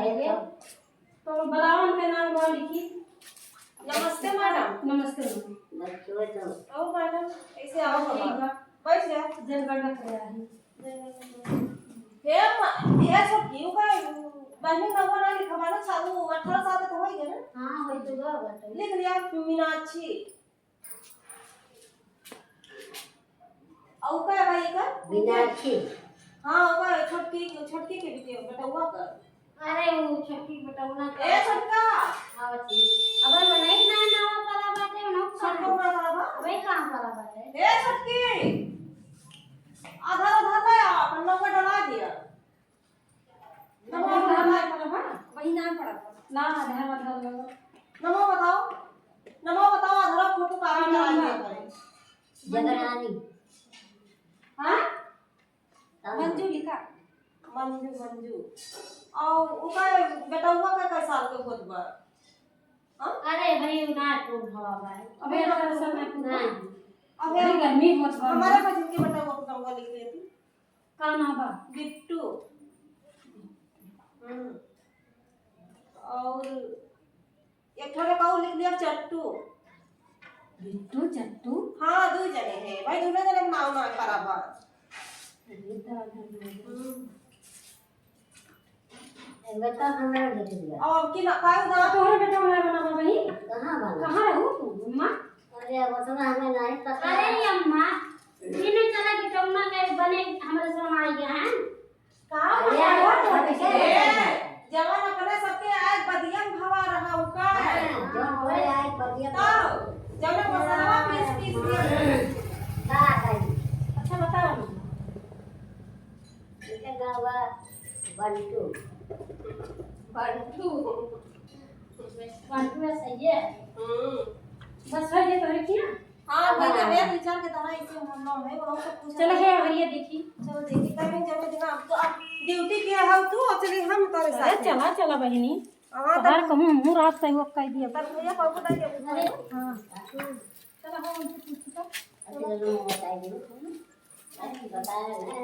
है तो बलावन के नाम वो लिखी। नमस्ते मैडम। नमस्ते बच्चों तो आओ मैडम, ऐसे आओ ठीक बाबा, बा। बैठ जा। जनगणना करे आहे। ये सब क्यों का बहनी नंबर ना लिखा माना चालू 18 साल तो हो गए ना। हां होई तो बा बाटे। लिख लिया मीनाक्षी। औ का भाई का मीनाक्षी। हां औ का छोटकी के बेटा हुआ का। अरे वो छोटी बटौना ए छोटका आवती। अबे नहीं ना ना करा बाटे ना छोटका बड़ा करा बा। वही काम करा बाटे। ए छोटकी आधा ले अपन नंबर डला दिया। नंबर डला पड़ा बा वही नाम पड़ा ना आधार आधार लो। नंबर बताओ आधार फोटो कॉपी करा दिया करे। जगरानी। हां मंजू लिखा। मंजू और उका बेटा हुआ का साल के होत बा। हां अरे भाई ना तो भवा भाई अबे अगर समय पूरा अबे अबे गर्मी होत बा हमारे बचन के बेटा को नंबर लिख दे तू। का ना बा बिट्टू। और एक ठो का लिख लिया चट्टू। बिट्टू चट्टू हां दो जने हैं भाई, दोनों जने का नाम ना बराबर। बेटा हमारा लिख दिया। और कि ना काय ना तोहरे बेटा वाला बना भाई कहाँ बना? कहां रहू तू अम्मा? अरे अब उतना हमें नहीं पता। अरे अम्मा दिन चला के टौना के बने हमारे सामने आ गया है का जवान अपने सबके आए बदियन भवा रहा उका है। जो होए आए बदिया तो जब मसाला पीस दिया। का करी? अच्छा बताओ ना इनका गावा बंटू। बंटू सही है बस हो गया तोरे की ना। हां भाई मैं विचार के तरह इसे नाम है वो सब पूछ। चलो है हरिया देखी चलो देखी कहीं जब दिन आप तो आप ड्यूटी किया है तू चली हम तारे अरे साथ चला बहनी हां बाहर कहूं मुंह रात से वो कह दिया तब भैया बाबू दाई के अरे हां चलो हो उनसे पूछ तो अरे लोग बताइए। अरे बताया ना।